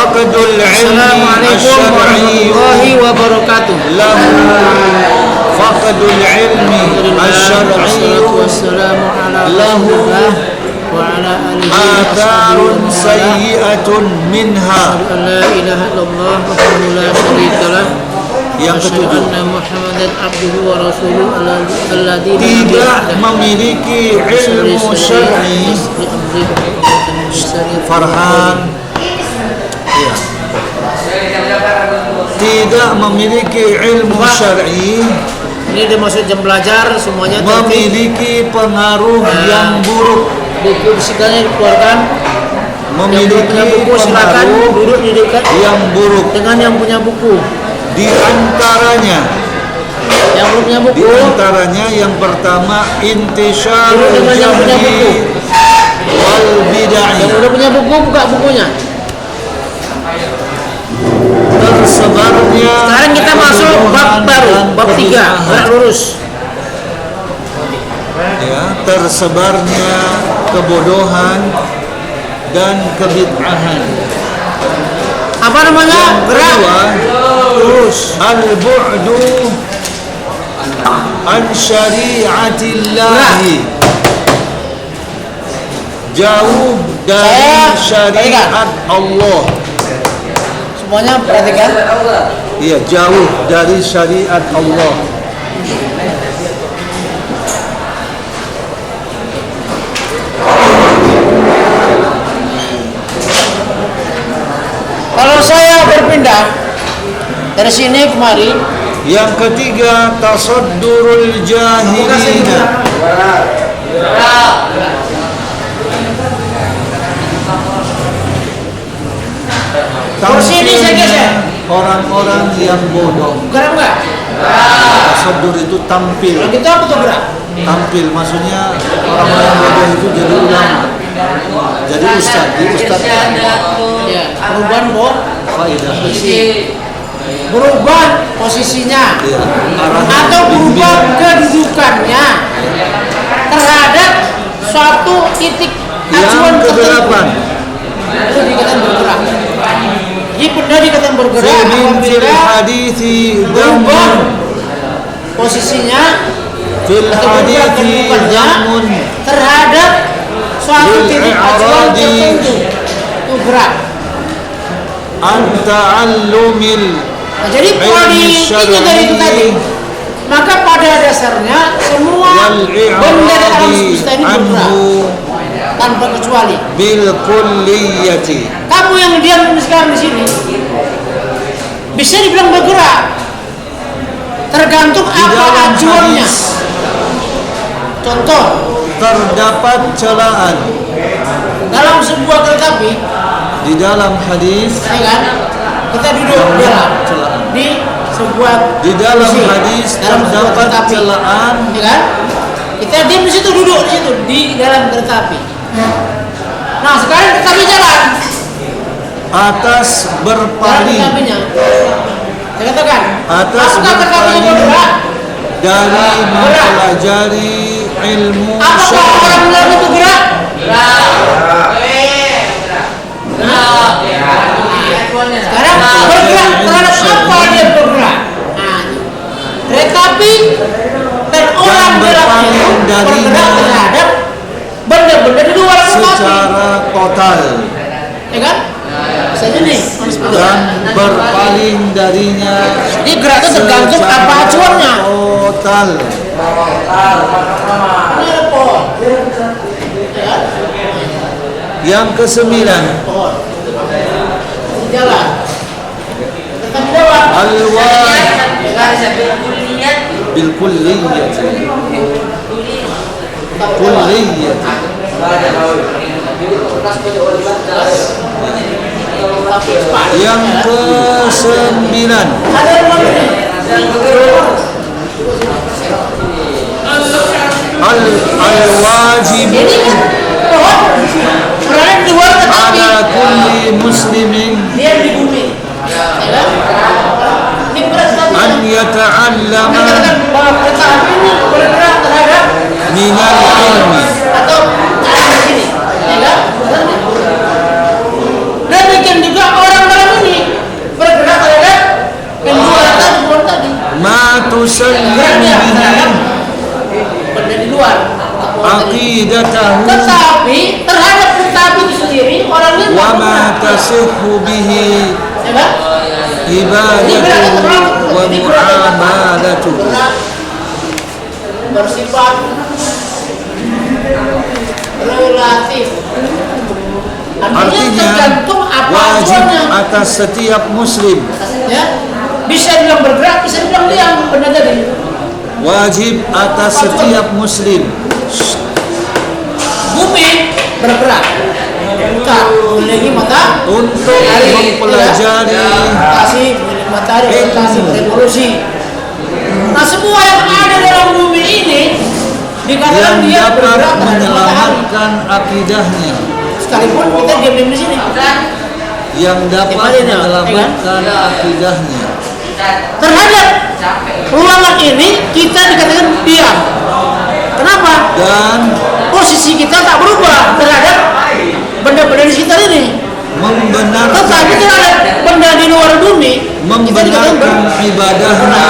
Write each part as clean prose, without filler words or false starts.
faqdul ilmi warahmatullahi wabarakatuh. lahu faqdul ilmi asy-syar'i wassalamu ala lahu wa ala alihi atharun sayyi'atun minha. la ilaha illallah wahdahu la syarika lah. Yang ketujuh, Muhammadan abduhu wa rasuluhu alladzi tidak memiliki ilmu syar'i. Farhan, ya. Tidak memiliki ilmu syar'i. Ini dimaksud jam belajar semuanya memiliki pengaruh yang buruk. Buku fisikanya dikeluarkan. Memiliki buku silakan duduk di dekat yang buruk. Dengan yang punya buku. Di antaranya yang pertama intisyarul jahli wal bid'ah. Yang udah punya buku, buka bukunya. Tersebarnya. Sekarang kita masuk bab baru, bab 3, gerak lurus. Ya, tersebarnya kebodohan dan kebid'ahan. Apa namanya? Gerak lurus. Al-bu'du an syari'atillahi. Jauh dari syariat Allah. Semuanya perhatikan. Iya, jauh dari syariat Allah. Kalau saya berpindah dari sini kemari. Yang ketiga, tasaddurul jahilina. Tampilnya orang-orang yang bodoh. Gerak enggak? Tasaddur itu tampil. Kalau gitu apa tuh gerak? Tampil maksudnya orang-orang bodoh itu jadi ulama. Jadi ustaz, Ya, perubahan faedah. berubah posisinya Ya, atau berubah kedudukannya terhadap suatu titik acuan yang kedelapan, itu dikatakan bergerak. Jadi benda dikatakan bergerak apabila berubah posisinya fil atau berubah hadithi kedudukannya terhadap suatu titik acuan tertentu itu gerak. Anta'allumil. Nah, jadi kalau diingat dari itu tadi, maka pada dasarnya semua benda di alam semesta ini bergerak tanpa kecuali. Bil kulliyati. Kamu yang diam sekarang di sini bisa dibilang bergerak, tergantung apa acuannya. Contoh, terdapat celaan dalam sebuah kereta api. Di dalam hadis, Ya kan? Kita duduk di sebuah di dalam kursi, hadis dalam sebuah terdapat kereta api. celaan, Ya kan? Kita diam di situ, duduk di situ di dalam kereta api. Nah, sekarang kereta api jalan. atas Jalan berpaling, kereta apinya. Saya katakan, atas apakah kereta apinya berpaling bergerak? dari mempelajari ilmu Apakah syar'i. orang dalam itu gerak? Sekarang bergerak terhadap apa dia bergerak? Nah, kereta api dan orang dalam itu bergerak terhadap benda-benda di luar kereta api. Secara total Ya kan? Bisa jadi. dan berpaling darinya. Jadi gerak itu tergantung apa acuannya. Total. Ini ada pohon. Ya, Yang kesembilan, pohon. Jalan. Tetap jalan. al-wajib bil kulliyati. Kulliyati. Yang kesembilan, Ada yang mana? al-wajib Jadi kan pohon berada di luar kereta api. ala kulli muslimin Dia di bumi. Ya kan? Ini berat sekali. an yata'allama Dikatakan bahwa kereta api ini bergerak terhadap minal ilmi. atau ada di sini. Ya kan? Demikian juga orang dalam yasihu bihi Ya kan? ibadatu wa mu'amalatu. Bersifat relatif. Artinya tergantung apa wajib tujuannya. atas setiap muslim, Ya, bisa dibilang bergerak, bisa dibilang diam, benar tadi. wajib atas setiap muslim Bumi bergerak, buka memiliki mata untuk mempelajari kasih matahari, rotasi, revolusi. Nah, semua yang ada dalam bumi ini dikatakan yang dia dapat bergerak terhadap matahari. menyelamatkan akidahnya, Sekalipun kita diam di sini. yang dapat menyelamatkan akidahnya. Terhadap ruangan ini kita dikatakan diam. Kenapa? Dan Posisi kita tak berubah terhadap benda-benda di sekitar ini. membenarkan Tetapi terhadap benda di luar bumi kita dikatakan membenarkan ibadahnya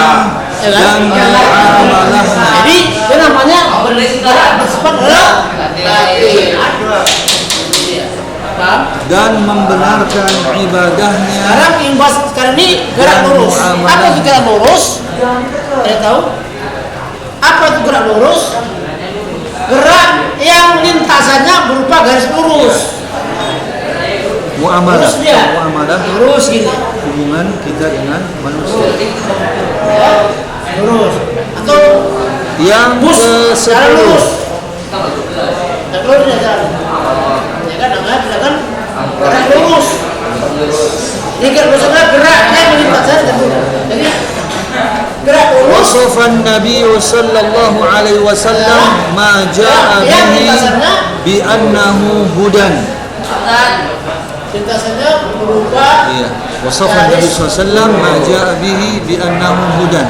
dan muamalahnya, Jadi itu namanya bergerak bersifat relatif. Paham? dan membenarkan ibadahnya. Sekarang imbas sekarang ini gerak Dan lurus. muamalah. Apa itu gerak lurus? Saya tahu. Apa itu gerak lurus? Gerak yang lintasannya berupa garis lurus. Muamalah, Lurus dia. muamalah Lurus gini. hubungan kita dengan manusia. Ya, lurus. Atau Yang bus jalan ke-10 lurus. Dan lurus dia jalan. Ya kan, namanya misalkan gerak lurus. Ini gerak lurus adalah geraknya melintaskan tentu. Jadi gerak lurus. وصف النبي صلى الله عليه وسلم ما جاء به بأنه هدى. Lintasannya berupa وصف النبي صلى الله عليه وسلم ما جاء به بأنه هدى.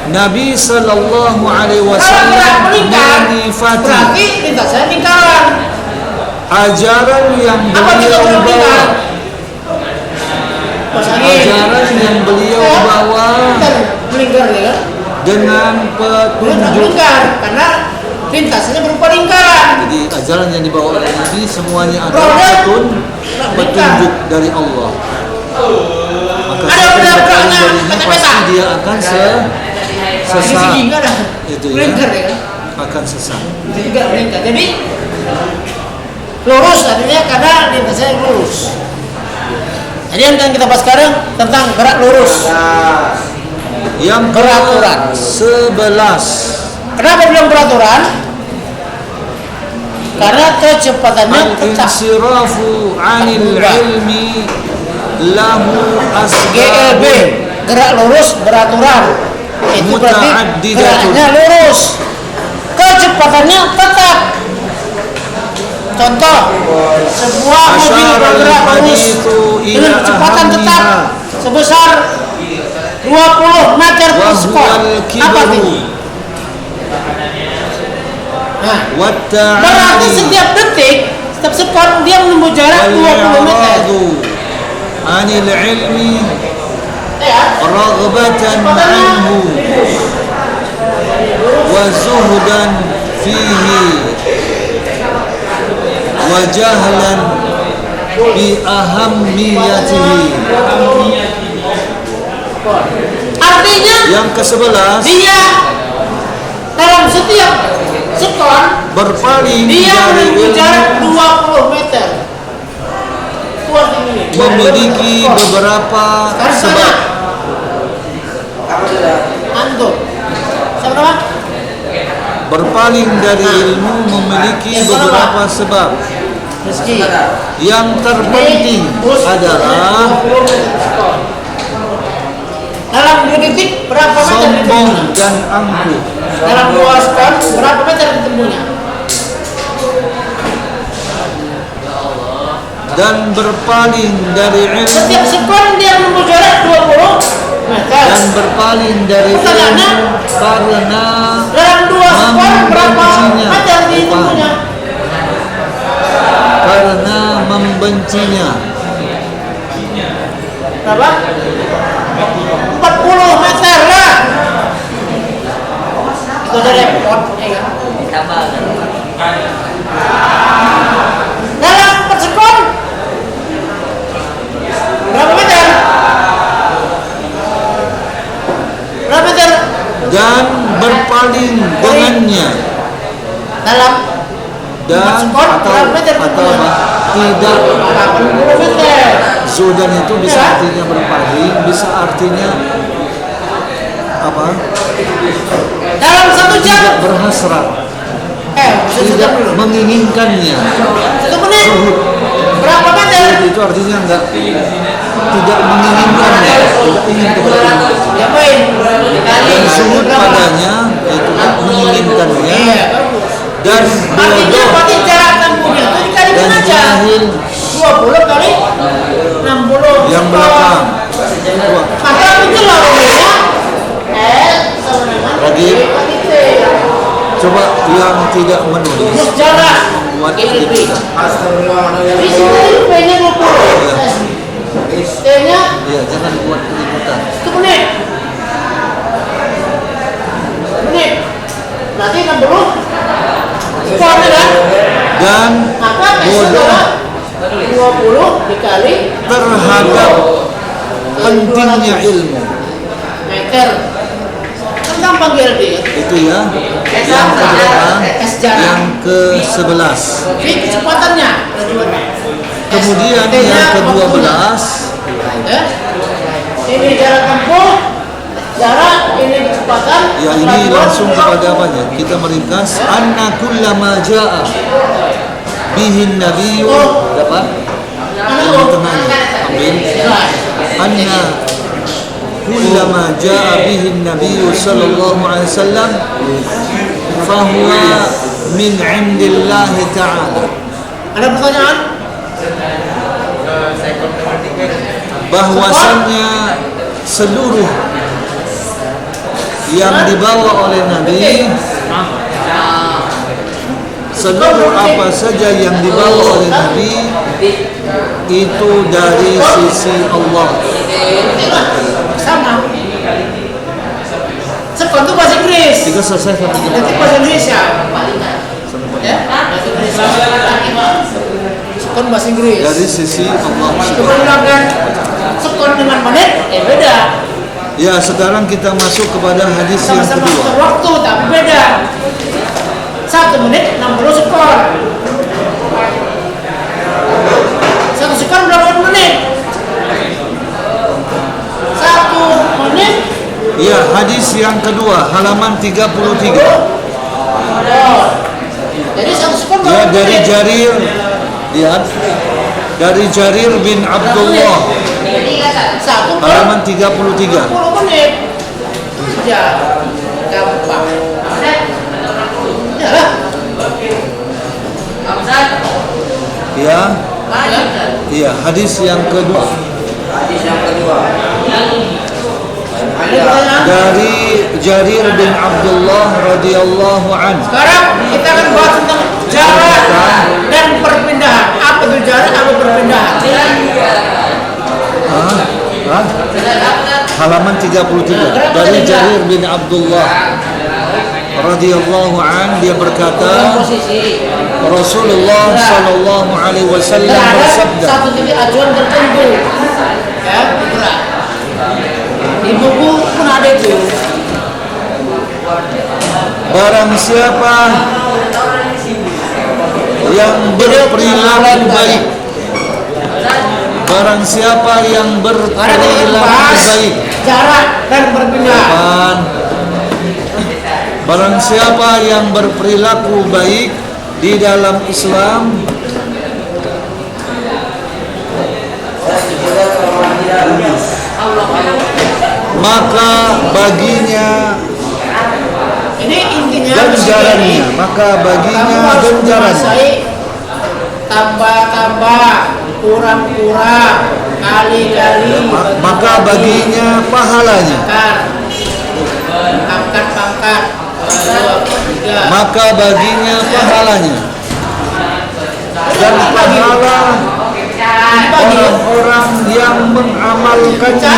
Nabi sallallahu alaihi wasallam menifati berarti lintasannya lingkaran. ajaran yang beliau bawa, ajaran yang beliau bawa Melingkar ya kan? dengan petunjuk. Lingkar karena lintasannya berupa lingkaran. Jadi ajaran yang dibawa oleh Nabi semuanya adalah petunjuk dari Allah. Maka siapa yang berpaling darinya pasti dia akan sesat. Itu ya, Melingkar ya kan? akan sesat. Juga melingkar. Jadi lurus artinya karena lintasannya lurus. Jadi yang akan kita bahas sekarang tentang gerak lurus. Yang Peraturan. 11 Kenapa bilang peraturan? Karena kecepatannya tetap. al-insirafu 'anil ilmi lahu GLB, asbab gerak lurus beraturan. Itu berarti Muta'addidatun. geraknya lurus. Kecepatannya tetap. Contoh, sebuah mobil Asyara bergerak lurus al-hadithu dengan ila kecepatan tetap ahammiha. sebesar 20 meter per wa sekon. huwal Apa kibru artinya? Nah, wat berarti ta'ali setiap detik, setiap sekon dia menempuh jarak 20 wal meter. i'radu 'anil ilmi Ya, raghbatan anhu wa zuhdan fihi wa jahlan bi ahammiyatihi. artinya Yang ke-11 dia dalam setiap sekon berpaling dia dari menempuh jarak ilmu 20 meter. Itu artinya. memiliki beberapa Sekarang sebab. sama. Antum. Siapa nama? Berpaling dari ilmu memiliki beberapa sebab. Rizki. Yang terpenting adalah dalam 2 detik berapa meter sombong ditempuhnya? dan angkuh, Dalam 2 sekon berapa meter ditempuhnya? dan berpaling dari ilmu, Setiap sekon dia menempuh jarak 20 meter. dan berpaling dari ilmu karena Dalam 2 sekon berapa meter ditempuhnya? karena membencinya. Berapa? 40 meter lah. Itu ada repot, ya kan? Dalam 4 sekon berpaling dengannya dalam dan atau apa, tidak. 80 meter. Zudan itu bisa artinya berpaling, bisa artinya apa? Dalam 1 jam. Tidak berhasrat, tidak menginginkannya. 1 menit. Zuhud. Berapa meter? Itu artinya tidak menginginkannya, tidak ingin kepada. Ya baik. Dan zuhud padanya itu menginginkannya. Dan Artinya bodoh berarti jarak tempuhnya itu dikalikan dan aja. jahil 20 kali 60. yang belakang. Maka itu lah rumusnya. Lagi coba yang tidak menulis Rumus jarak. buat LP. kita. Di sini P-nya 20. T-nya Ya, jangan buat keributan. 1 menit. 1 menit. Berarti 60. Semuanya kan? Dan Maka bodoh 20 dikali terhadap pentingnya ilmu. meter. Kan gampang GLD. Itu ya. Yang keberapa? Yang ke-11. Ini kecepatannya. Kemudian yang ke-12, Ya. Ini jarak tempuh, jarak ini kecepatan. ya ini langsung kepada apanya? Kita meringkas anna kullama jaa bihin nabiyyu, dapat? Yang tengahnya. Amin. Anna kullama jaa bihin nabiyyu sallallahu alaihi wasallam fahuwa min indillahi ta'ala. Ada pertanyaan? Bahwasannya seluruh yang dibawa oleh Nabi, seluruh apa saja yang dibawa oleh Nabi itu dari sisi Allah. Sama. Sekon itu bahasa Inggris. Jika selesai kami Nanti bahasa Indonesia. Ya? Bahasa Inggris. Sekon bahasa Inggris. dari sisi Allah. Coba bilangkan sekon dengan menit, beda. Ya, sekarang kita masuk kepada hadis yang Sama-sama kedua. waktu tapi beda. 1 menit 60 sekon. 1 sekon berapa menit? 1 menit. Ya, hadis yang kedua, halaman 33. Oh. Jadi 1 sekon Ya, berapa dari menit? Jarir, lihat, dari Jarir bin Abdullah, 1 per halaman 33. 10 menit. Ya, gampang. Ya lah. Ya, iya, hadis yang kedua. Ada pertanyaan? Dari Jarir bin Abdullah radhiyallahu anhu. Sekarang kita akan bahas tentang jarak dan perpindahan. Apa itu jarak, apa perpindahan? Hah? Halaman 33. Dari Jarir bin Abdullah radhiyallahu anhu, dia berkata, Posisi. Rasulullah sallallahu alaihi wasallam Ada bersabda, satu titik acuan tertentu. Ya, bergerak. Di buku pun ada itu. barang siapa yang berperilaku baik, barang siapa yang Karena kita berperilaku bahas baik, jarak dan perpindahan. barang siapa yang berperilaku baik di dalam Islam, maka baginya Ini intinya ganjarannya, maka baginya kamu harus ganjarannya. menguasai tambah-tambah, kurang-kurang, kali-kali. Maka baginya pahalanya, Pangkat-pangkat. 2, 3. maka baginya pahalanya, dan pahala orang-orang yang mengamalkannya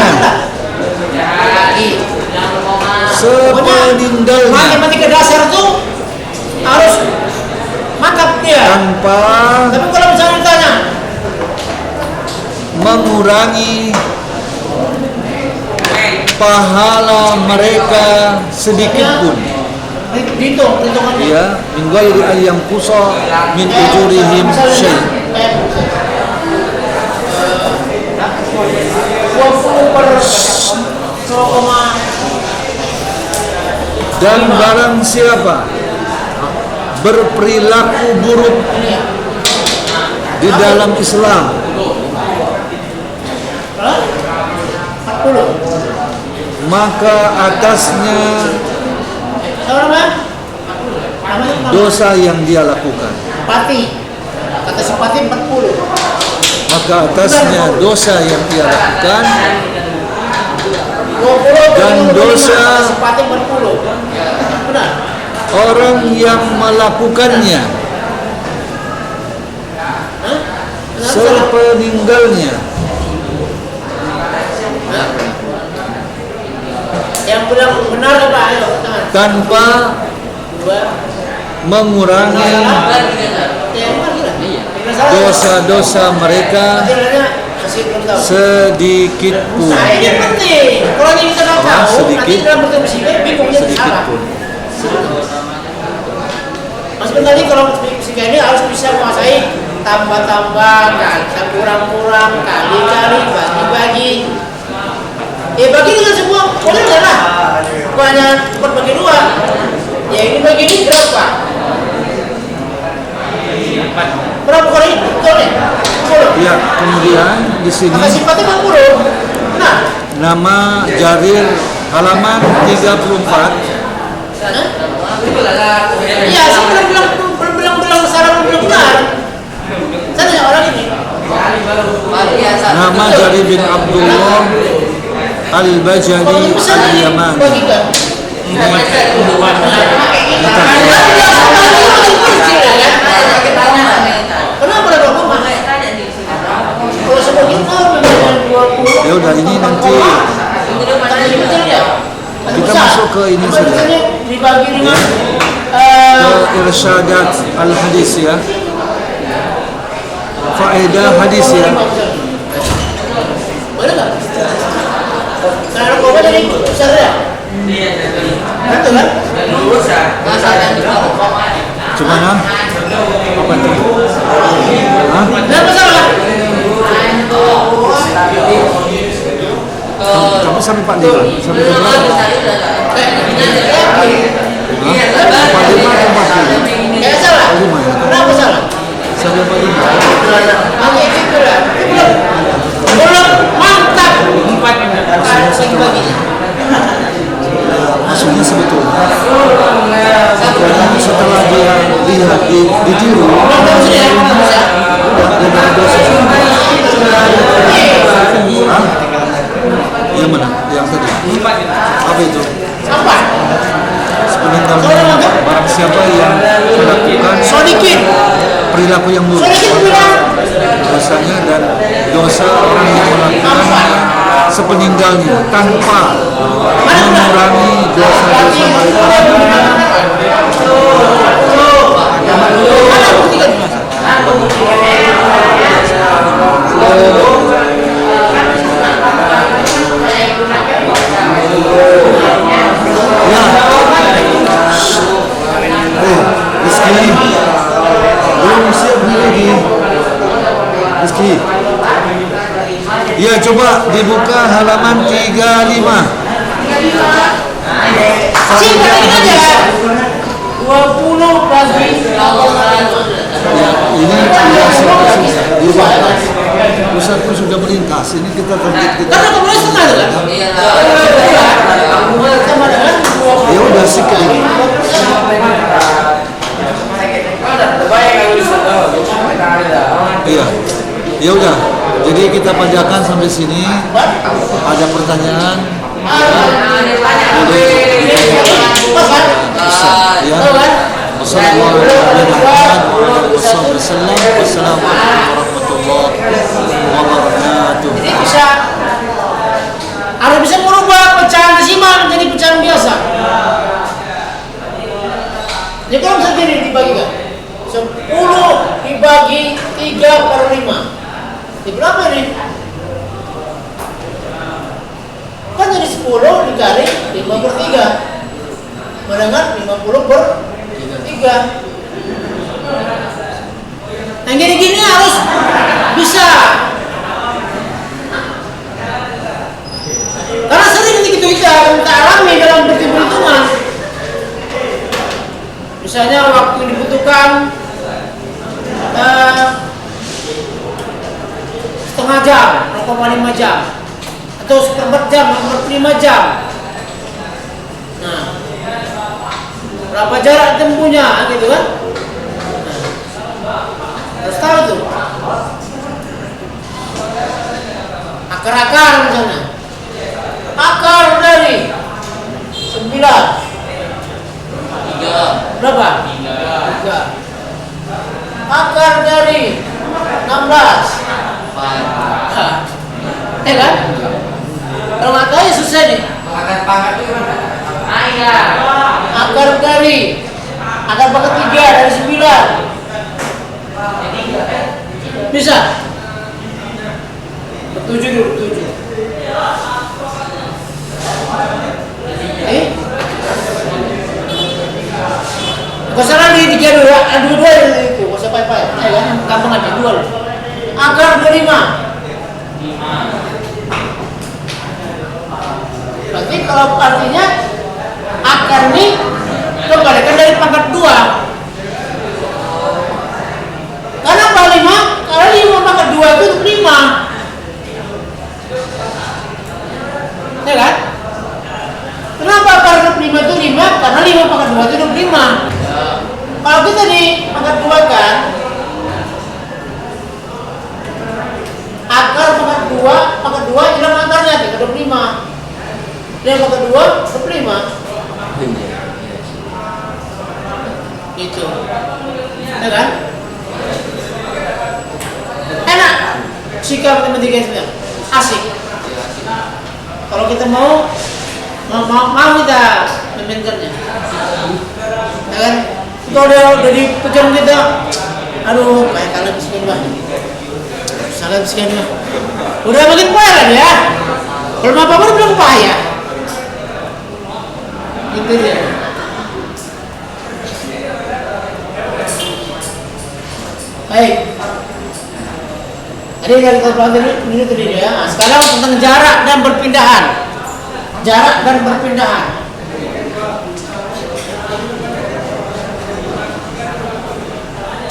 sepeninggalnya Matematika dasar tuh harus mantap dia. tanpa Tapi kalau misalnya ditanya, mengurangi pahala mereka sedikit pun. Perhitungannya. Ya, min ghairi an yanqusa min ujurihim syai'. 20 Dan barang siapa berperilaku buruk di dalam Islam, 40. maka atasnya dosa yang dia lakukan. Pati. Kata si Pati 40. Maka atasnya dosa yang dia lakukan 20 dan dosa kata si Pati 40. Benar. orang yang melakukannya sepeninggalnya. Yang benar apa? Ayo, Tanpa mengurangi dosa-dosa mereka sedikit pun. Ini penting. Kalau ini kita nggak tahu, Sedikit. nanti dalam bertemu sini bingungnya Sedikit salah. pun. Maksudnya tadi kalau fisika ini harus bisa menguasai tambah-tambah, kurang-kurang, kali-kali, bagi-bagi. Bagi dengan semua, boleh nggak lah? Banyak berbagi dua. Ya ini bagi ini berapa? Berapa kali? Betul nih? 10. Ya, kemudian di sini Maka sifatnya 40. Nah, nama Jarir halaman 34. iya sih bilang secara belum benar. Saya tanya orang ini. Nama Jarir bin Abdullah Al-Bajali Al-Yamani. Kenapa ada 20? Kalau semua kita memang 20. Ya udah, ini nanti kita masuk ke ini saja. Dibagi dengan Ke Irsyadat Al-Hadis ya. Faedah hadis ya. boleh nggak? Karena kau dari besar ya? Betul kan? Cuma apa nih? Hah? Nggak masalah. Kamu sampai 45, sampai ke berapa? Kayak 45 atau 40? salah. 45 ya. Kenapa salah? Sampai 45. Makanya itu lah. Belum mantap. Segi baginya. Maksudnya sebetulnya setelah dia lihat ditiru dia dari dosa. Hah? Yang mana? Yang tadi? Apa itu? Apa? Sepeninggalnya barang siapa yang melakukan Sodikin. perilaku yang buruk, Sodikin bilang. dosanya dan dosa orang yang melakukan sepeninggalnya tanpa mengurangi dosa-dosa mereka. Rizky, belum siap nih lagi. Rizky, ya coba dibuka halaman 35. Singkat aja. 20 bagi Ini pusat pun sudah melintas. Ini kita target kita. karena kemarin setengah kan? Sama dengan Ya udah sih ini. Iya. Ya udah. Jadi kita panjangkan sampai sini. Ada pertanyaan? Ya. Wassalamualaikum warahmatullahi wabarakatuh. Jadi harus bisa merubah pecahan desimal menjadi pecahan biasa. Jadi kalau misalnya ini dibagi kan 10 dibagi 3/5. Di berapa ini? Kan jadi 10 dikali 5/3. dengan 50/3. Yang gini-gini harus bisa. Karena sering kita alami dalam perhitungan. Misalnya waktu yang dibutuhkan setengah jam, 0,5 jam, atau 1/4 jam, 1/5 jam. Nah, berapa jarak tempuhnya, gitu kan? Harus tahu tuh. Akar-akar misalnya. Akar dari 9. 3. Berapa? 3. Akar dari 16. 4. Ya kan? Kalau nggak tahu ya susah nih. Akar pangkat itu gimana? Akar pangkat 3 dari 9. Bisa? 7 dulu, 7. Gak usah lagi 3 dulu, 2 itu, gak usah payah-payah. Ya kan, gampang aja, 2 loh. Akar 25. Berarti kalau artinya akar ini kebalikan dari pangkat 2. Karena apa 5? Karena 5 pangkat 2 itu 5. Ya kan? Kenapa pangkat 5 itu 5? Karena 5 pangkat 2 itu 25. Kalau kita di pangkat 2 kan, akar pangkat 2 hilang akarnya, tinggal 25. Yang pangkat 2, 25. Gitu. Ya kan? Enak. Sikap matematika itu asik. Kalau kita mau kita memainkannya. Ya kan? Kalau udah di pikiran kita, aduh, kayak kalian miskin bah. Sangat miskin bah. Udah makin payah kan ya? Kalau apa-apa udah bilang payah. Gitu dia. Baik. Tadi kita pelajari ini tadi ya. Nah, sekarang tentang jarak dan perpindahan. Jarak dan perpindahan.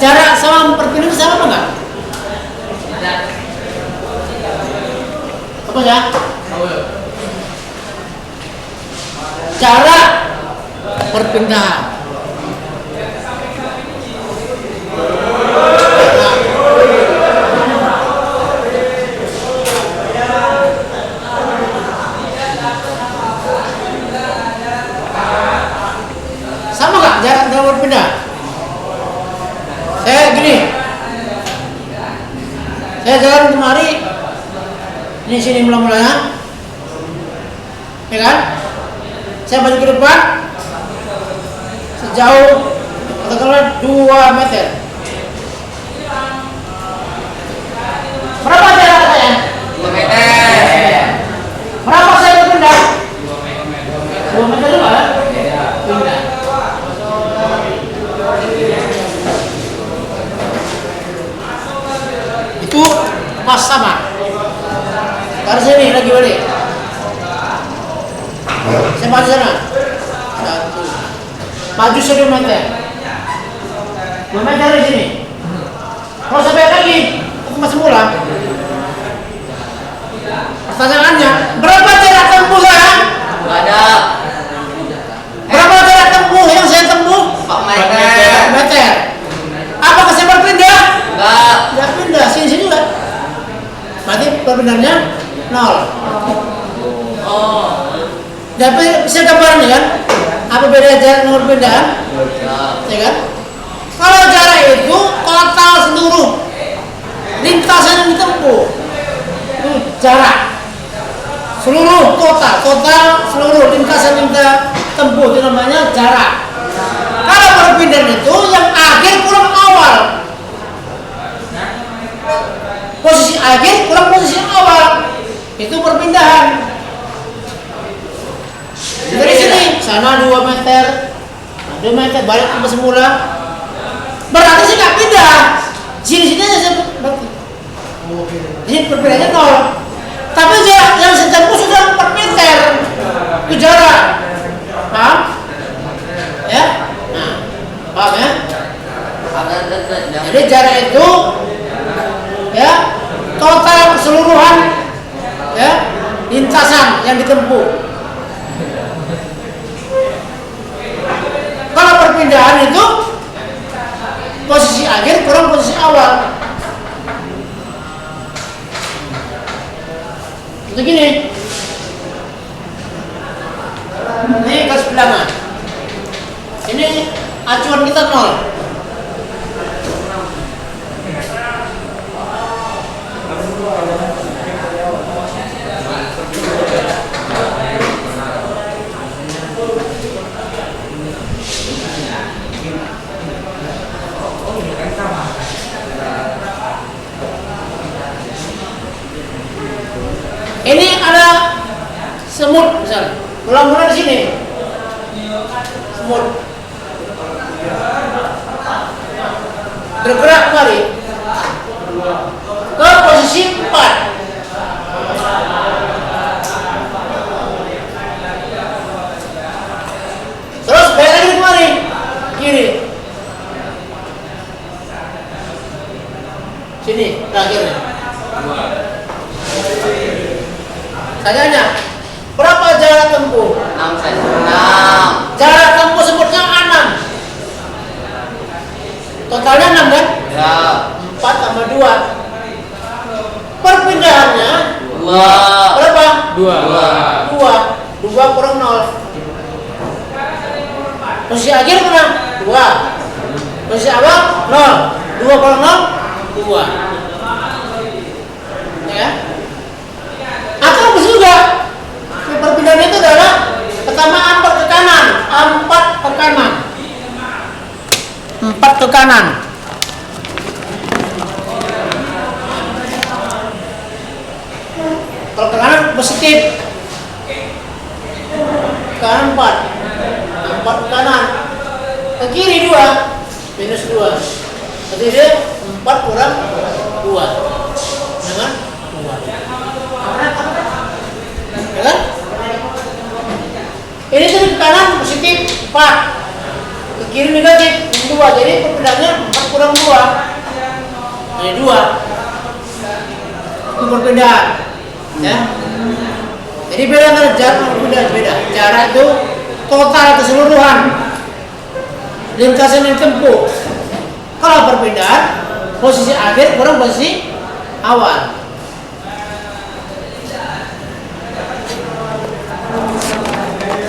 Jarak sama perpindahan sama apa enggak? Apa ya? Jarak perpindahan. Sama nggak jarak dalam berpindah? Saya gini, saya jalan kemari, ini sini mula-mulanya, ya kan? Saya balik ke depan sejauh katakanlah 2 meter. Berapa jarak saya? 2 meter. Berapa saya berpindah? 2 meter juga kan? Pindah. Itu pas sama. Dari sini lagi balik. Saya maju sana. 1. Maju 1 meter. 2 meter dari sini. Kalau saya balik lagi, aku masih mula. Pertanyaannya, berapa jarak tempuh saya? Enggak ada. Berapa jarak tempuh yang saya tempuh? 4 meter. Meter. Apakah saya berpindah? Enggak. Tidak pindah, sini juga. Berarti perpindahannya 0. Oh. Tapi bisa gambaran ya kan? Apa beda jarak dengan perpindahan? Ya kan? Kalau jarak itu total seluruh lintasan yang ditempuh. Itu jarak. Seluruh total seluruh lintasan yang kita tempuh itu namanya jarak. Kalau perpindahan itu yang akhir kurang awal. Posisi akhir kurang posisi awal. Itu perpindahan. Dari sini 1, sana 2 meter, 2 meter balik ke semula. Berarti sih nggak pindah. Sini aja saya berarti. Ini perbedaannya 0. Tapi jarak yang setempuh sudah 4 meter. Itu jarak. Paham? Ya? Nah, paham ya? Agak dekat. Jadi jarak itu ya total keseluruhan ya lintasan yang ditempuh. Kalau perpindahan itu posisi akhir kurang posisi awal. Begini. Ini garis bilangan. Ini acuan kita 0. Ini ada semut misalnya, mula-mula di sini semut bergerak kembali ke posisi 4. Terus balik lagi kemari kiri sini terakhirnya. Tanyanya, berapa jarak tempuh? 6 saya. 6. Jarak tempuh semutnya 6. Totalnya 6 kan? Ya. 4 tambah 2. Perpindahannya 2. berapa? 2. 2 kurang 0. Posisi akhir mana? 2. Posisi awal 0. 2 kurang 0 2. Ya. Atau bisa juga perpindahan itu adalah pertama 4 ke kanan, 4 ke kanan, 4 ke kanan. Kalau ke kanan positif, kanan 4, 4 ke kanan, ke kiri 2, minus 2. Berarti dia 4 kurang 2 dengan 2. Ya kan? Ini tadi ke kanan positif 4, ke kiri negatif 2, jadi perpindahannya 4 kurang 2, jadi 2. Itu perpindahan, ya. Jadi beda antara jarak perpindahan beda. Jarak itu total keseluruhan lintasan yang tempuh. Kalau perpindahan posisi akhir kurang posisi awal.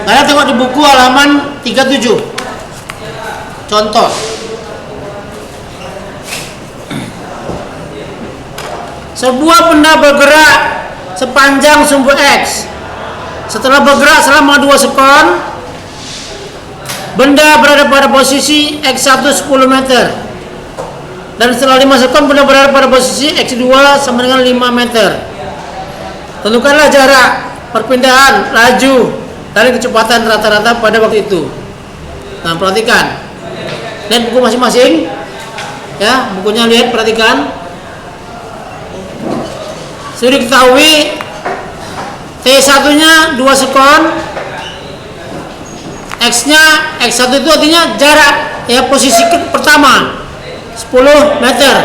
Kalian tengok di buku halaman 37. Contoh. Sebuah benda bergerak sepanjang sumbu X. Setelah bergerak selama 2 sekon, benda berada pada posisi X1 10 meter. Dan setelah 5 sekon, benda berada pada posisi X2 sama dengan 5 meter. Tentukanlah jarak perpindahan, laju, dari kecepatan rata-rata pada waktu itu. Nah, perhatikan. Lihat buku masing-masing. Ya, bukunya lihat, perhatikan. Sudah diketahui T1-nya 2 sekon. X-nya, X1 itu artinya jarak, ya, posisi pertama 10 meter.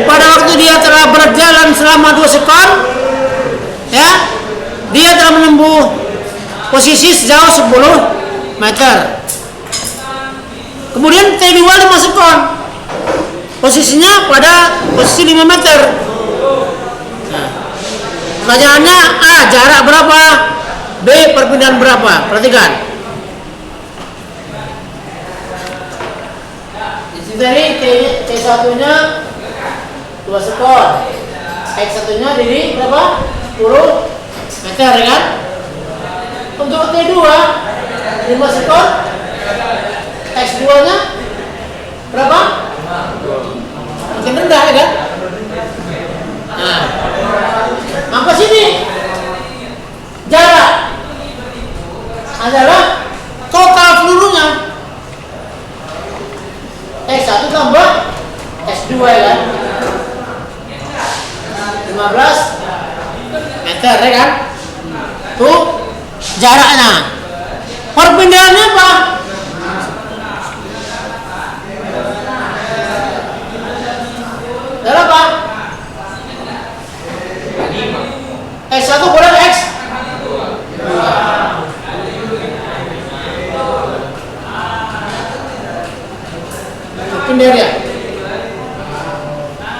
Pada waktu dia telah berjalan selama 2 sekon, ya, dia telah menempuh posisi sejauh 10 meter. Kemudian T2 5 sekon. Posisinya pada posisi 5 meter. Nah, pertanyaannya A, jarak berapa? B, perpindahan berapa? Perhatikan. Di sini tadi T1-nya 2 sekon. X1-nya jadi berapa? 10 meter, ya kan? Untuk T2 5 sekon, X2 nya berapa? Makin rendah, ya kan? Nah, maka sini jarak adalah meter ya kan? Tuh jaraknya. Perpindahannya apa? Jarak apa? X1 boleh X? Perpindahan ya?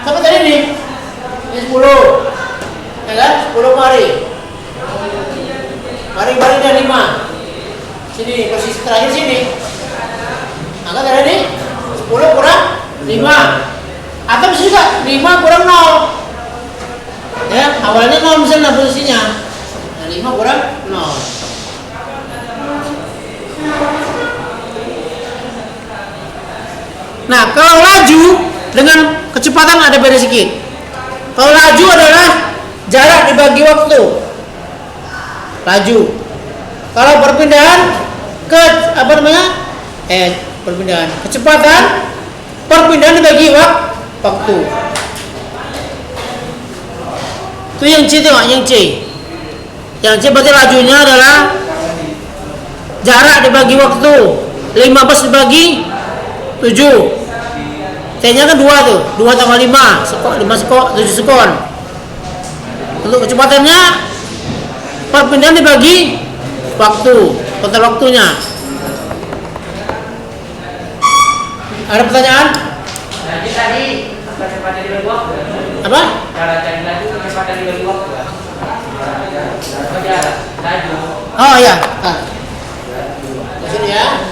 Sampai tadi nih? Ini 10 ya kan? 10 mari dan 5 sini, posisi terakhir sini. Maka tadi nih 10 kurang 5 atau bisa juga 5 kurang 0 ya, awalnya 0 misalnya posisinya, nah, 5 kurang 0. Nah kalau laju dengan kecepatan ada beda sedikit. Kalau laju adalah jarak dibagi waktu, laju. Kalau perpindahan perpindahan kecepatan, perpindahan dibagi waktu. Itu yang C, tengok yang C. Yang C berarti lajunya adalah jarak dibagi waktu, 15 dibagi 7. T-nya kan 2 tuh, 2 tambah 5 sekon, 7 sekon. Untuk kecepatannya perpindahan dibagi waktu, total waktunya. Ada pertanyaan? Jadi tadi kecepatan dibagi waktu. Apa? Cara cari laju kecepatan dibagi waktu. Laju. Oh ya. Di sini ya.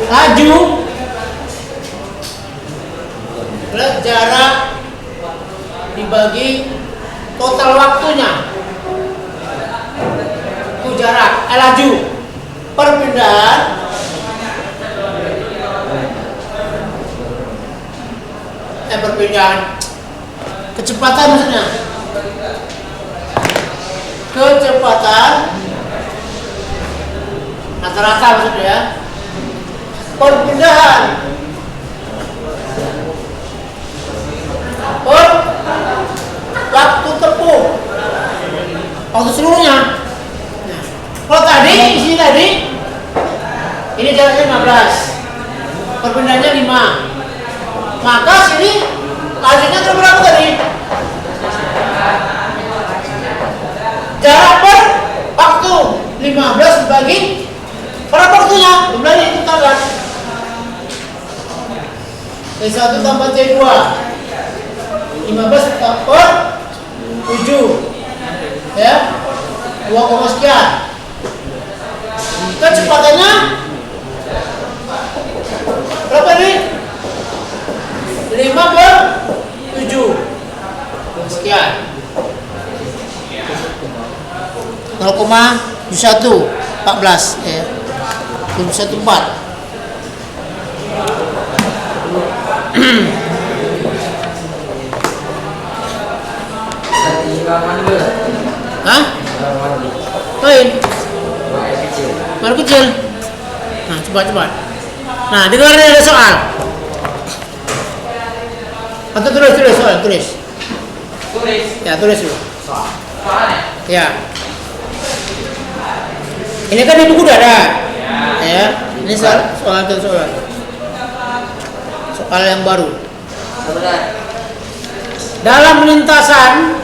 Laju jarak dibagi total waktunya. Itu jarak laju. Perpindahan kecepatan maksudnya. Kecepatan rata-rata maksudnya ya. Perpindahan waktu tempuh, waktu seluruhnya. Nah, kalau tadi ini jaraknya 15, perpindahannya 5, maka sini lajunya berapa tadi? Jarak per waktu 15 dibagi berapa waktunya? Jumlahnya itu kan T1 tambah T2 15 per 7 ya, 2, sekian. Kecepatannya berapa nih? 5 per 7 sekian, 0,71 14 ya, 0,14. Hah? Lain. Baru kecil. Nah, coba. Nah, di luar ada soal. Atau tulis soal, tulis. Ya, tulis dulu. Soalnya. Ya. Ini kan di buku udah ada. Ya. Ini soal yang baru. Dalam lintasan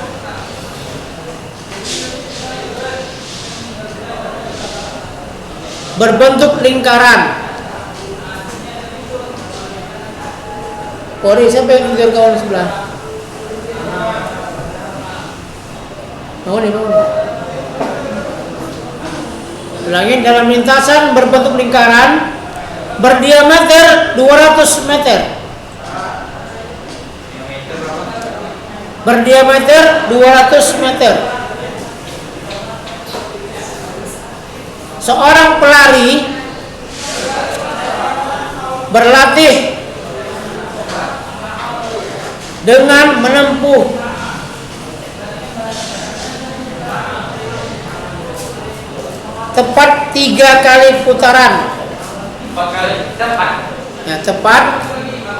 berbentuk lingkaran. Kori, siapa yang tidur kawan sebelah? Bangun. Ulangin, dalam lintasan berbentuk lingkaran berdiameter 200 meter. Berdiameter 200 meter. Seorang pelari berlatih dengan menempuh tepat 3 kali putaran. 4 kali tepat. Ya, tepat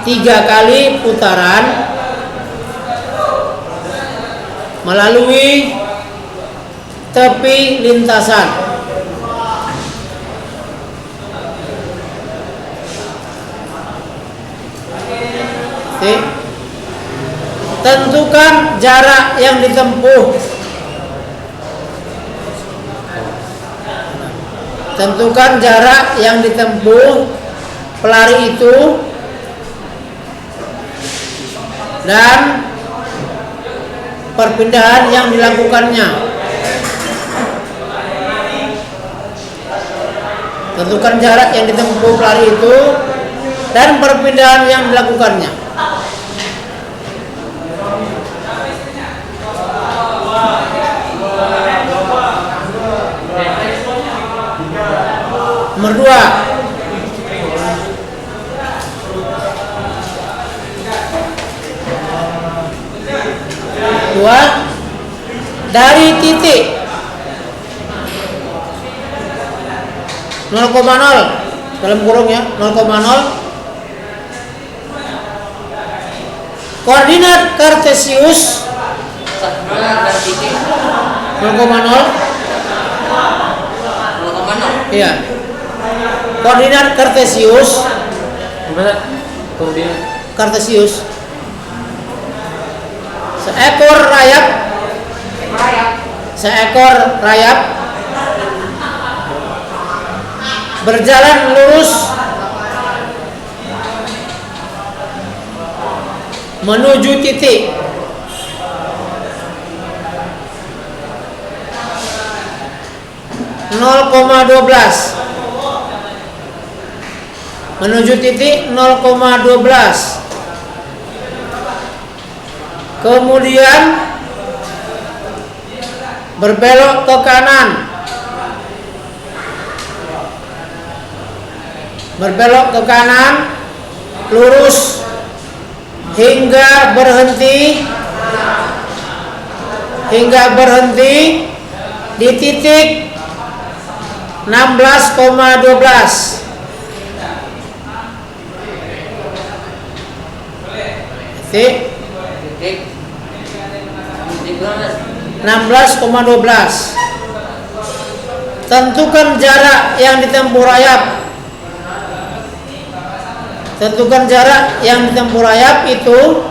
3 kali putaran melalui tepi lintasan. Oke. Tentukan jarak yang ditempuh. Tentukan jarak yang ditempuh pelari itu dan perpindahan yang dilakukannya. Tentukan jarak yang ditempuh pelari itu dan perpindahan yang dilakukannya. Nomor 2. Dari titik 0,0 dalam kurung ya, 0,0 koordinat kartesius 0,0. Iya. Koordinat kartesius. Kartesius. Seekor rayap berjalan lurus menuju titik menuju titik 0,12. Kemudian berbelok ke kanan. Berbelok ke kanan lurus hingga berhenti di titik 16,12. Titik 16,12. Tentukan jarak yang ditempuh rayap. Tentukan jarak yang ditempuh rayap itu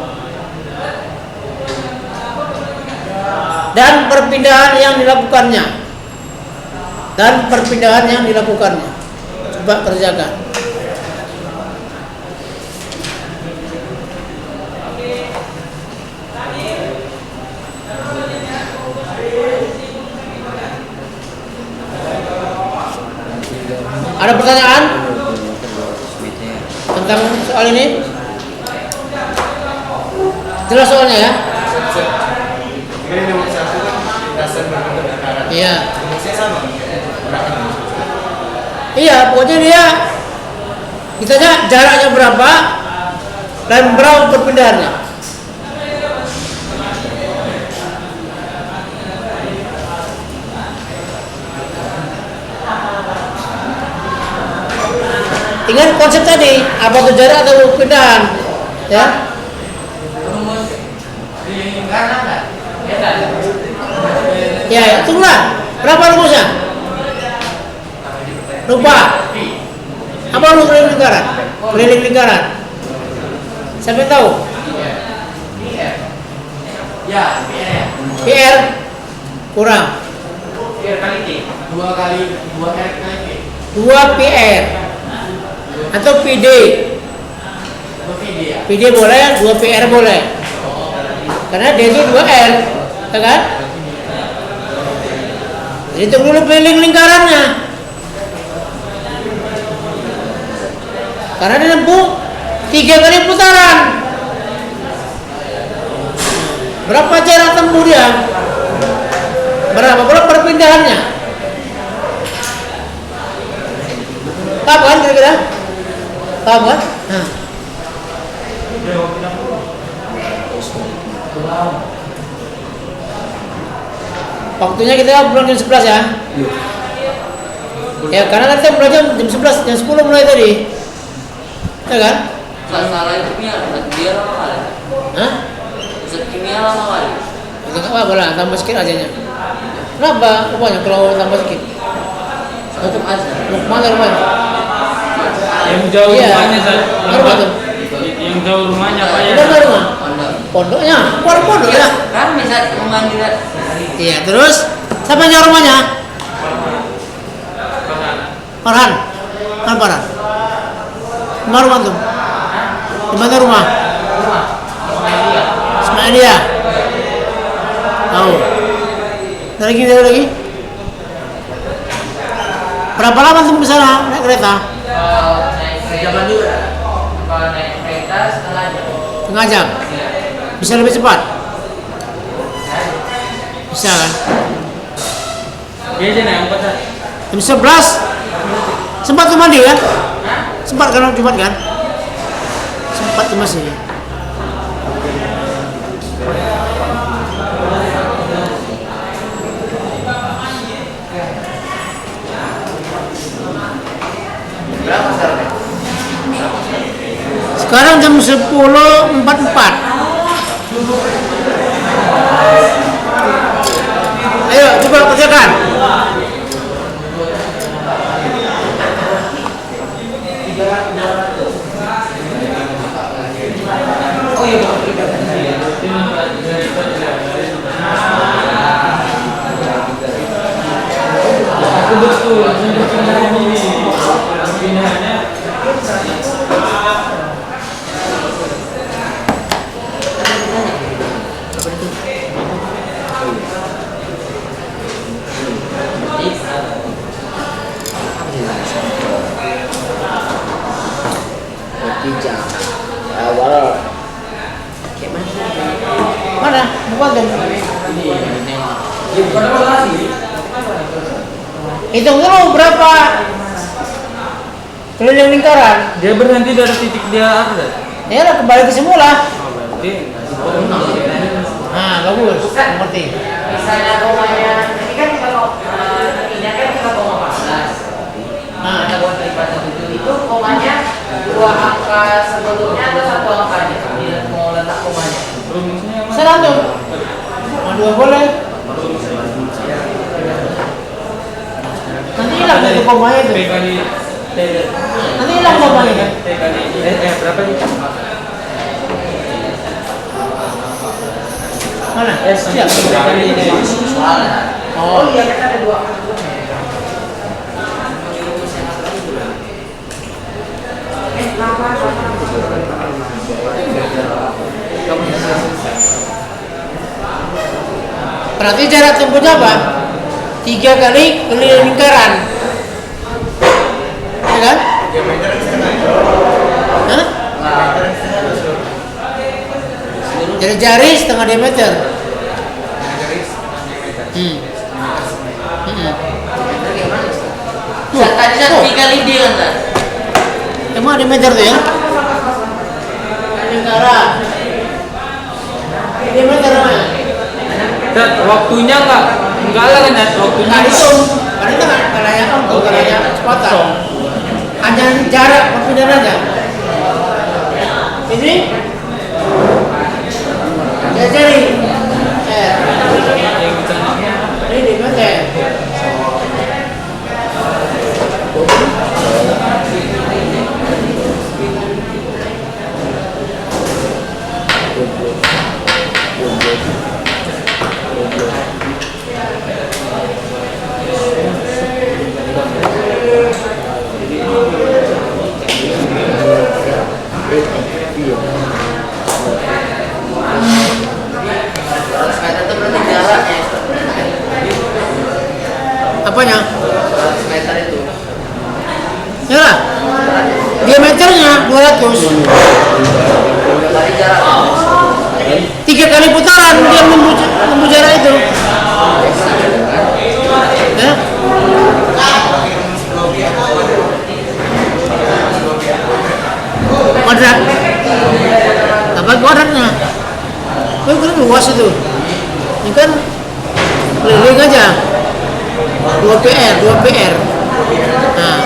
dan perpindahan yang dilakukannya. Coba kerjakan. Ada pertanyaan tentang soal ini? Jelas soalnya ya? Iya. Iya, pokoknya dia ditanya jaraknya berapa dan berapa perpindahannya. Ingat konsep tadi, apa itu jarak atau perpindahan, ya? Ya, hitunglah. Berapa rumusnya? Lupa. Apa rumus keliling lingkaran? Keliling lingkaran. Siapa yang tahu? PR kurang. PR kali T. 2 kali 2 PR atau PD. PD boleh, 2 PR boleh. Karena D itu 2R, ya kan? Hitung dulu keliling lingkarannya. Karena dia nempuh 3 kali putaran. Berapa jarak tempuh dia? Berapa perpindahannya? Tahu kan kira-kira? Tahu kan? Nah. Waktunya kita pulang jam 11 ya. Ya, karena nanti kita pulang jam 11, jam 10 mulai tadi. Ya kan? Nggak salah itu punya dia lama kali. Hah? Ustaz kimia lama kali. Itu nggak apa-apa lah, tambah sedikit aja nya. Kenapa? Rupanya kalau tambah sedikit. Hukum aja. Mana rumahnya? Yang jauh Iya. rumahnya Zat. Rumah tuh. Yang jauh rumahnya Pak ya. Udah nggak rumah? Pondok. Pondoknya, keluar pondok ya. Kan bisa rumah dia. Iya, terus siapa yang nyawa rumahnya? Farhan. Kan Farhan. Mana rumah tuh? Di mana rumah? Ismailia. Tahu. Ada lagi. Berapa lama tuh bisa naik kereta? Zaman dulu. Kalau naik kereta setengah jam. Setengah jam. Bisa lebih cepat? Bisa kan? Dia aja naik angkot Zat. Jam 11 sempat tuh mandi kan? Sempat kan Jumat kan? Sempat tuh masih. Berapa sekarang? Sekarang jam 10.44. Ayo coba kerjakan. Oh iya. Aku betul. Pindahannya Mana? Bukan kan? Hitung dulu berapa keliling lingkaran. dia berhenti dari titik dia apa Zat? Ya lah kembali ke semula. Oh, berarti Nah bagus, ngerti. Misalnya komanya ini kan ini kan 5,14. Nah, Ada buat daripada 7 itu komanya 2 angka sebelumnya atau 1 angkanya. Dia mau letak komanya. rumusnya apa? saya langsung. Mau dua boleh. Nanti hilang dari komanya itu. P kali T. Nanti hilang komanya. T kali berapa nih? Mana? S Siap. kali D. Oh iya. kan ada 2 Berarti jarak tempuhnya apa? 3 kali keliling lingkaran. Ya kan? Hah? Jari-jari setengah diameter. Tadi kan 3 kali D kan Zat? Emang diameter tuh ya? Lingkaran. Diameter mana? Zat, waktunya enggak lah kan Zat, waktunya Nah itu, karena itu nggak kayak tuh, kayak kecepatan. Hanya jarak perpindahan aja. Ini jari. Ini diameter. Meter itu berarti jaraknya. Apanya? 100 meter itu. Ya lah. Diameternya 200. 3 kali jarak. 3 kali putaran dia menempuh jarak itu. Ya? Kuadrat. Apa kuadratnya? Itu kan luas itu. Ini kan keliling aja. 2 PR. Nah.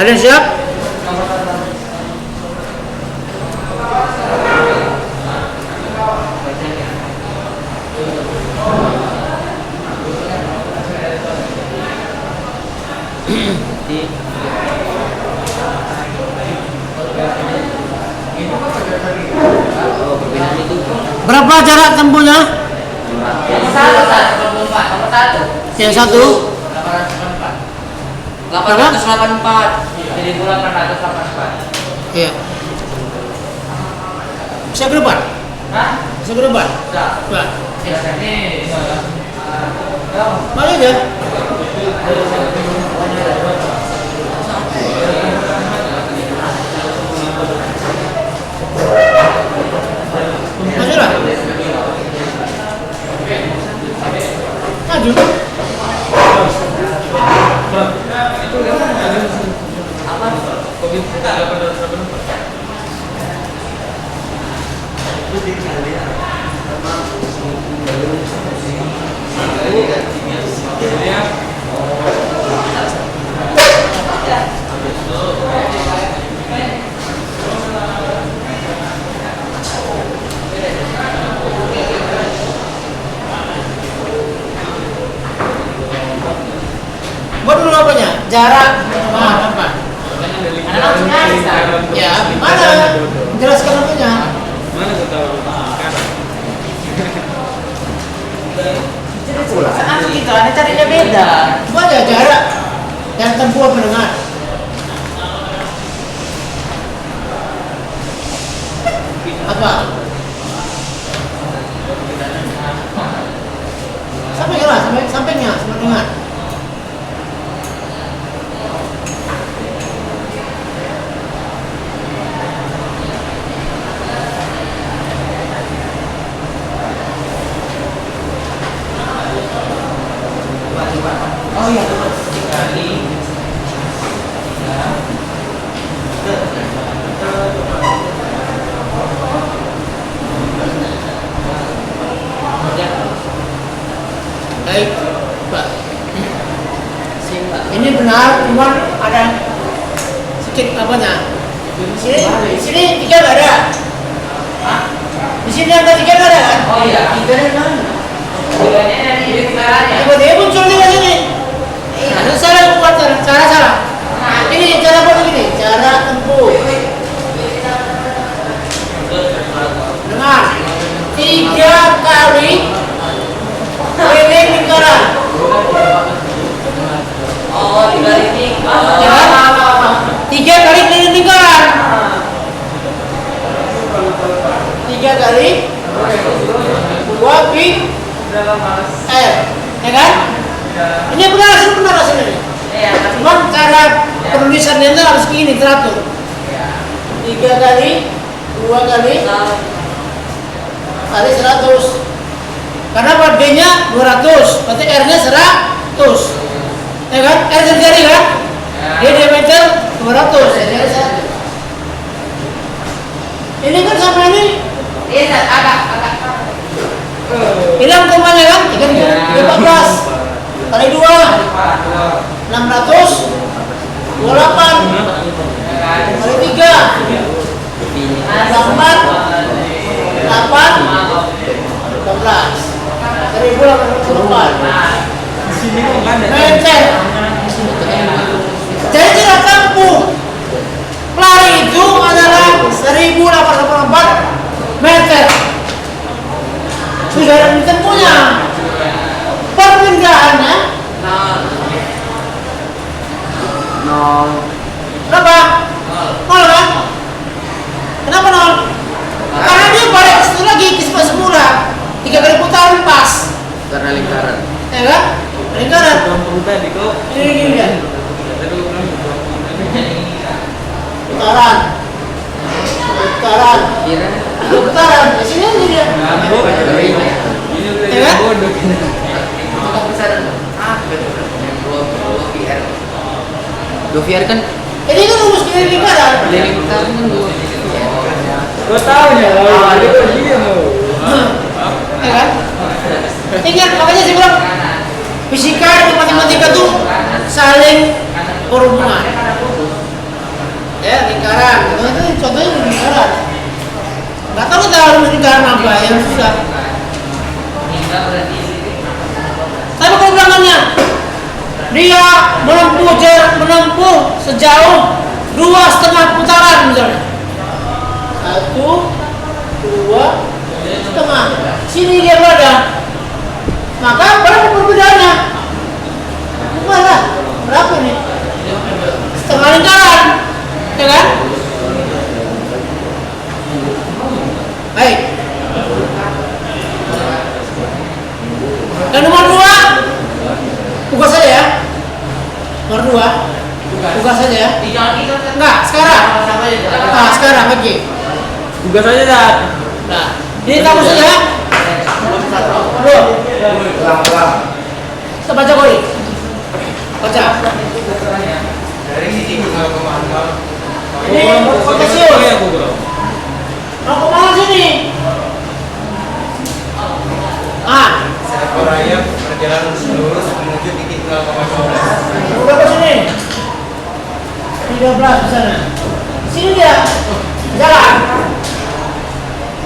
Ada yang siap? Berapa jarak tempuhnya? Nomor satu. Yang satu 884. 1884. Iya. Bisa ke depan? Hah? Bisa ke depan? Pak. Ini. Balik ya. Masih lah. Maju. Buat dulu apanya? Jarak apa? Ya, mana? Jelaskan apanya? Mana gue tahu? Saat gitu, ane carinya beda. Coba aja jarak yang tempuh pendengar. Apa? Sampai lah, sampainya, sampai dengar. Oh iya, sekali. Baik, Pak. Ini benar, cuman ada sedikit apanya? Di sini 3 nggak ada. Hah? Di sini ada 3 nggak ada kan? Oh iya, tiga dari mana? Tiganya dari caranya. Tiba-tiba muncul di sini. Ada salah buat cara salah. Ini cara apa begini? Cara tempuh. Dengar. 3 kali keliling lingkaran. Oh, tiga ini. Ya. 3 kali keliling lingkaran. 3 kali 2 pi R, ya kan? Ini benar hasilnya. Iya, Cuman cara penulisannya itu harus begini, teratur. 3 kali 2 kali kali 100. Karena D-nya 200, berarti R-nya 100. Ya kan? R jari kan? Dia diameter 200, ya jadi 100. Ini kan sama ini iya agak. hilang komanya kan? 14 kali 2 600 28 kali 3 4 8 12 1084 meter. Jadi tidak kampung pelari itu adalah 1884 meter. Sudah ada tempuhnya. Perpindahannya berapa? 0 kan? Kenapa 0? Karena dia balik ke situ lagi ke sifat semula. 3 kali putaran pas. Karena lingkaran. Ya kan? Lingkaran. Tadi kok. Ini dia. Putaran. Kira Putaran. Di sini ini dia. Ini udah Ya kan? bodoh. Untuk besar apa itu? yang 2 VR. 2 VR kan Ini kan rumus keliling lingkaran. lingkaran kan 2 VR. Gue tahu ya, dia tuh dia mau. Ya kan? Ingat, makanya saya bilang fisika dan matematika tuh saling berhubungan. Ya, lingkaran. Itu contohnya lingkaran. Nggak tahu kita harus lingkaran apa yang susah. Tapi kalau bilangannya dia menempuh sejauh 2,5 putaran misalnya. 1, 2, setengah. Sini dia berada. Maka berapa perbedaannya? Berapa nih? Setengah lingkaran, ya kan? Baik. Dan nomor 2, buka saja ya. Nomor 2, buka saja ya. Enggak, sekarang. Sekarang lagi. Tugas saja dah. Nah, ini kamu saja. Belum. Kita baca koi. Baca. Ini Kartesius. Mau kemana sini? Seekor ayam berjalan lurus menuju titik 0,12. Udah ke sini. 13 di sana. Sini dia. Jalan.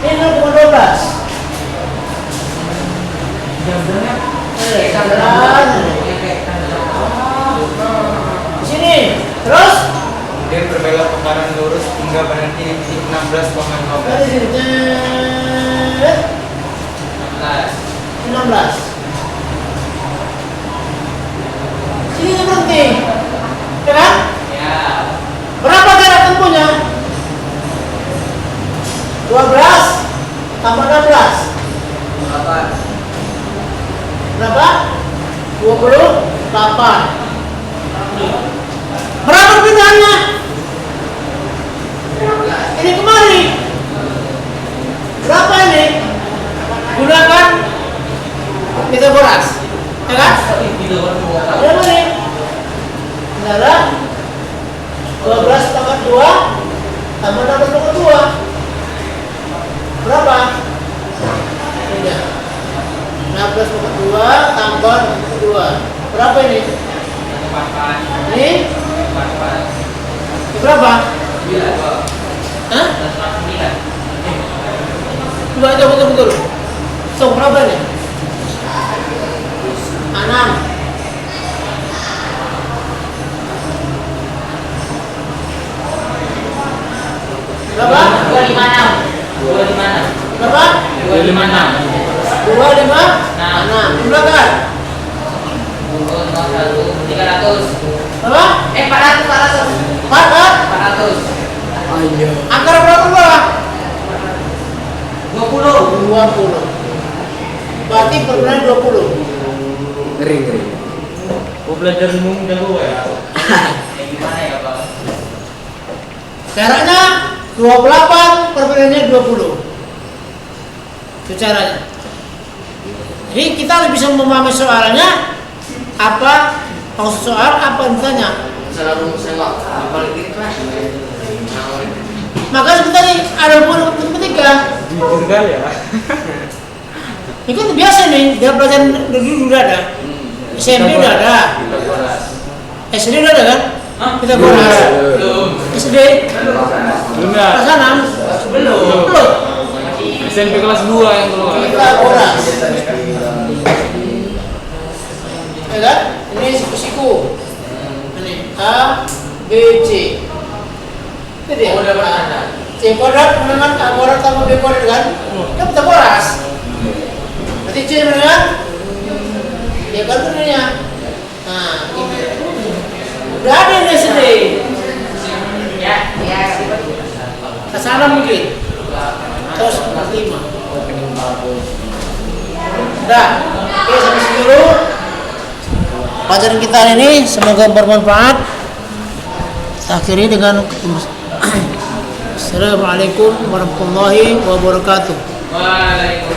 Ini 0,12. Jalan. Sini. Terus? Kemudian berbelok ke kanan lurus hingga berhenti di titik 16,15. Dari sini. 16. Sini berhenti. Ya kan? Ya. Berapa jarak tempuhnya? 12 tambah 16. Berapa? 28. Berapa perbedaannya? Ini kemari. Berapa ini? Gunakan Pitagoras. Ya kan? Berapa nih? Adalah 12 pangkat 2 tambah 16 pangkat 2. Berapa? Ini 16 pangkat 2 tambah 16 pangkat 2. Berapa ini? Ini? Berapa? Hah? Coba betul. So, berapa ini? 6. Berapa? 256. Berapa? 256. 256. Belakang. 300. Berapa? 400. 400. Angka berapa? 20. Berarti perbedaan 20. Ngeri. Gua belajar ilmu jago ya. Gimana ya, Pak? Caranya 28, perbedaannya 20. Itu caranya. Jadi kita bisa memahami soalnya apa maksud soal, apa yang ditanya. Maka sebenarnya ada matematika. Jujur kali ya. Ini kan biasa nih, dia belajar dulu udah ada. SMP udah ada. SD udah ada kan? Kita boras. SD. Belum ya? Pasangan. Belum. SMP kelas 2 yang keluar. Kita boras. Ya kan? Ini siku-siku. Ini A, B, C. Itu dia. C kuadrat dengan A kuadrat tambah B kuadrat kan? Kan kita boras. Berarti C dengan dia kan benarnya. Nah, ini. Udah ada yang SD. Ya. Kesana mungkin. Terus 5. Udah. Oke, sampai sini dulu. Pelajaran kita ini semoga bermanfaat. Kita akhiri dengan Assalamualaikum warahmatullahi wabarakatuh. Waalaikumsalam.